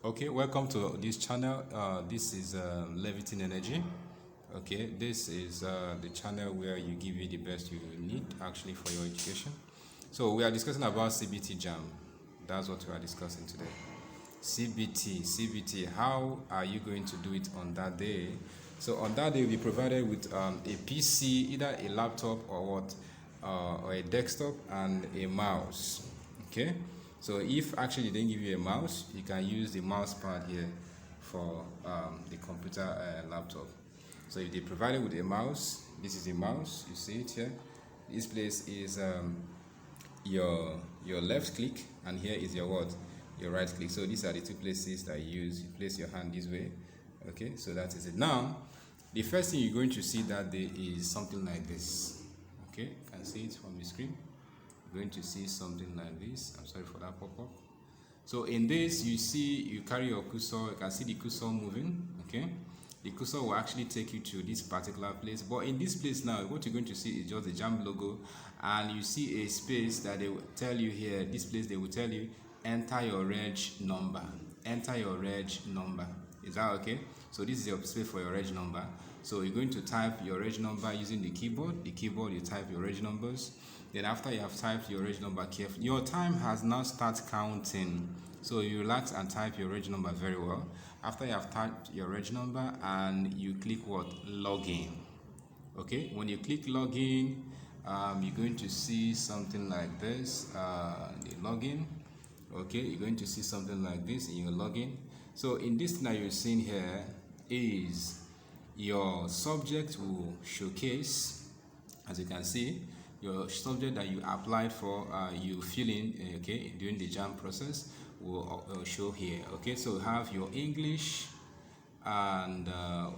Okay, welcome to this channel. This is Leviting Energy. Okay, this is the channel where you give you the best you need actually for your education. So we are discussing about CBT JAM. That's what we are discussing today. CBT. How are you going to do it on that day? So on that day, you'll be provided with a PC, either a laptop or what, or a desktop and a mouse. Okay. So if actually they didn't give you a mouse, you can use the mouse pad here for the computer laptop. So if they provided with a mouse, this is a mouse, you see it here. This place is your left click, and here is your what? Your right click. So these are the two places that you use. You place your hand this way. Okay, so that is it. Now, the first thing you're going to see that day is something like this. Okay, you can see it from the screen. You're going to see something like this. I'm sorry for that pop-up. So in this, you carry your cursor. You can see the cursor moving. Okay, the cursor will actually take you to this particular place. But in this place now, what you're going to see is just the JAMB logo, and you see a space that they will tell you here. This place they will tell you, enter your reg number. Enter your reg number. Is that okay? So this is your space for your reg number. So you're going to type your reg number using the keyboard. The keyboard, you type your reg numbers. Then after you have typed your reg number carefully, your time has now started counting. So you relax and type your reg number very well. After you have typed your reg number, and you click what? Login. Okay, when you click login, you're going to see something like this, the login. Okay, you're going to see something like this in your login. So in this thing that you're seeing here is your subject will showcase, as you can see, your subject that you applied for, you fill in, okay, during the JAM process will show here. Okay, so we have your English, and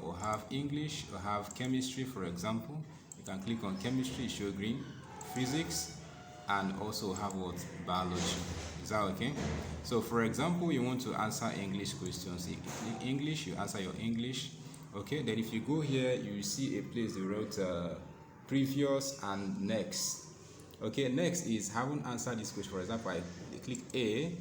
we'll have English, we'll have chemistry, for example. You can click on chemistry, show green, physics, and also have what? Biology. Is that okay? So for example, you want to answer English questions. You click English, you answer your English. Okay, then if you go here, you see a place they wrote previous and next. Okay, next is haven't answered this question. For example, I click A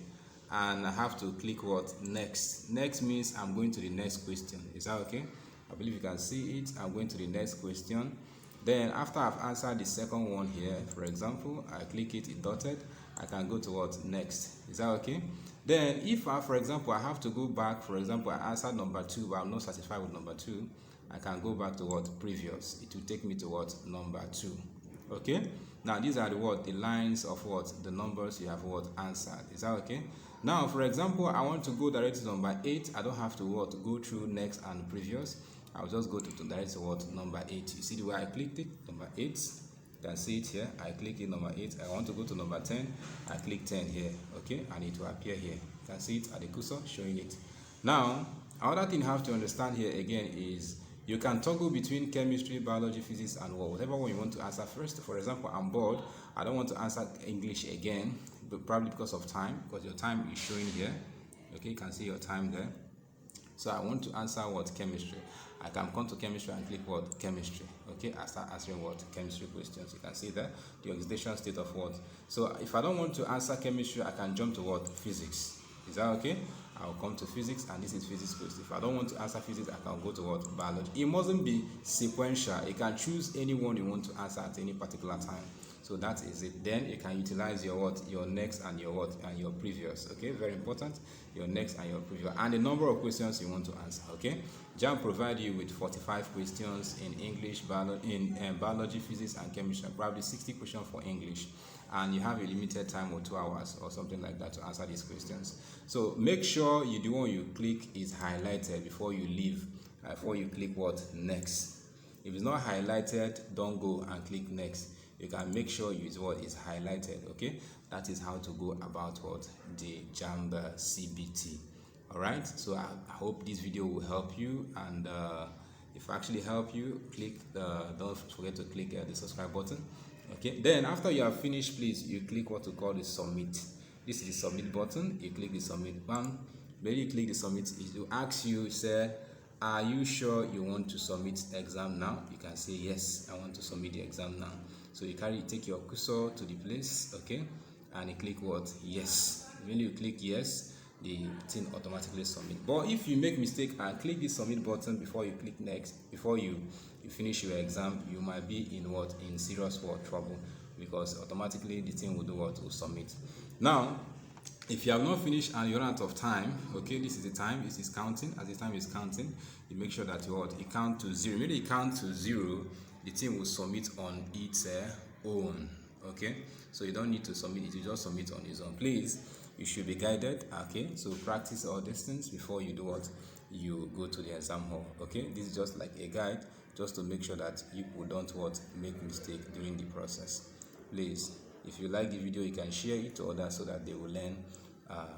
and I have to click what? Next. Next means I'm going to the next question. Is that okay? I believe you can see it. I'm going to the next question. Then after I've answered the second one here, for example, I click it dotted, I can go to what? Next. Is that okay? Then if for example, I have to go back, for example, I answered number 2, but I'm not satisfied with number 2, I can go back to what? Previous. It will take me to what? Number 2. Okay? Now these are the lines of what? The numbers you have what? Answered. Is that okay? Now, for example, I want to go directly to number 8. I don't have to what? Go through next and previous. I'll just go to direct to what? Number 8. You see the way I clicked it? Number 8. You can see it here. I click it number 8. I want to go to number 10. I click 10 here. Okay, and it will appear here. You can see it at the cursor showing it. Now, another thing you have to understand here again is you can toggle between chemistry, biology, physics, and whatever one you want to answer first. For example, I'm bored. I don't want to answer English again, but probably because of time, because your time is showing here. Okay, you can see your time there. So I want to answer what? Chemistry. I can come to chemistry and click what? Chemistry. Okay, I start answering what? Chemistry questions. You can see there the oxidation state of what. So if I don't want to answer chemistry, I can jump to what? Physics. Is that okay? I'll come to physics, and this is physics question. If I don't want to answer physics, I can go to what? Biology. It mustn't be sequential. You can choose any one you want to answer at any particular time. So that is it. Then you can utilize your what? Your next and your what? And your previous. Okay, very important. Your next and your previous, and the number of questions you want to answer. Okay, JAM provide you with 45 questions in English, biology, physics, and chemistry. Probably 60 questions for English, and you have a limited time of 2 hours or something like that to answer these questions. So make sure the one you click is highlighted before you leave. Before you click what? Next. If it's not highlighted, don't go and click next. You can make sure use what is highlighted. Okay, that is how to go about what? The JAMB CBT. All right, so I hope this video will help you, and if I actually help you, don't forget to click the subscribe button. Okay, then after you have finished, please you click what we call the submit. This is the submit button. You click the submit button. When you click the submit, it will ask you, say, are you sure you want to submit the exam now? You can say yes, I want to submit the exam now. So you take your cursor to the place, okay, and you click what? Yes. When you click yes, the thing automatically submit. But if you make mistake and click the submit button before you click next, before you finish your exam, you might be in serious trouble, because automatically the thing will do what? Will submit. Now, if you have not finished and you're out of time, okay, this is the time, this is counting. As the time is counting, you make sure that it count to 0. When it count to 0, the thing will submit on its own. Okay, so you don't need to submit it, you just submit on its own. Please, you should be guided. Okay, so practice all these things before you do what? You go to the exam hall. Okay, this is just like a guide, just to make sure that people don't make mistake during the process. Please, if you like the video, you can share it to others so that they will learn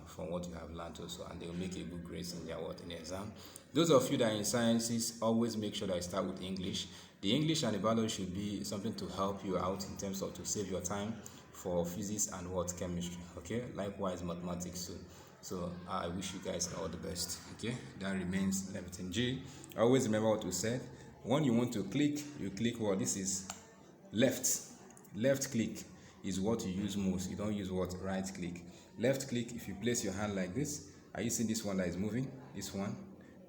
from what you have learned also, and they will make a good grades in their in the exam. Those of you that are in sciences, always make sure that you start with English. The English and the biology should be something to help you out in terms of to save your time for physics and chemistry. Okay, likewise mathematics too. So I wish you guys all the best. Okay, that remains everything. G, always remember what we said. When you want to click, you click what? This is left click is what you use most. You don't use right click. Left click, if you place your hand like this, are you seeing this one that is moving? This one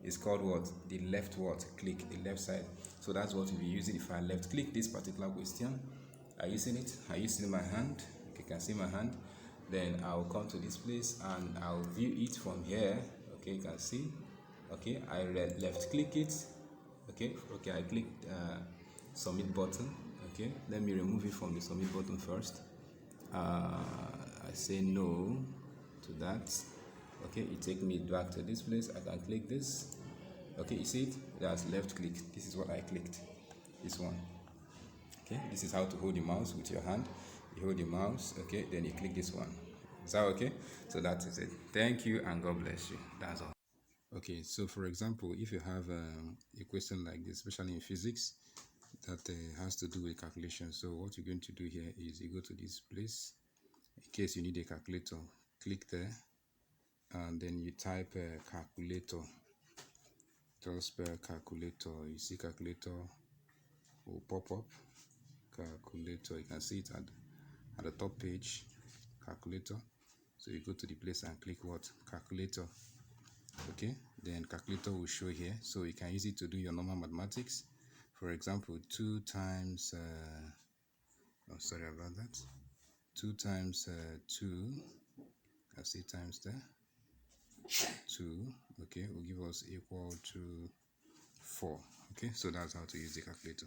is called the left click, the left side. So that's what we'll be using. If I left click this particular question, are you seeing it? Are you seeing my hand? Okay, you can see my hand. Then I'll come to this place and I'll view it from here. Okay, you can see. Okay, I left click it. Okay, I clicked submit button. Okay, let me remove it from the submit button first. I say no to that. Okay, it take me back to this place. I can click this. Okay, you see it? That's left click. This is what I clicked. This one. Okay, this is how to hold the mouse with your hand. You hold the mouse. Okay, then you click this one. Is that okay? So that is it. Thank you and God bless you. That's all. Okay, so for example, if you have a question like this, especially in physics, that has to do with calculation. So what you're going to do here is you go to this place. In case you need a calculator, click there, and then you type calculator. Just spell calculator. You see calculator will pop up. Calculator, you can see it at the top page. Calculator. So you go to the place and click calculator. Okay, then calculator will show here, so you can use it to do your normal mathematics. For example, 2 times sorry about that. 2 times 2, I see times there, 2, okay, will give us equal to 4. Okay, so that's how to use the calculator.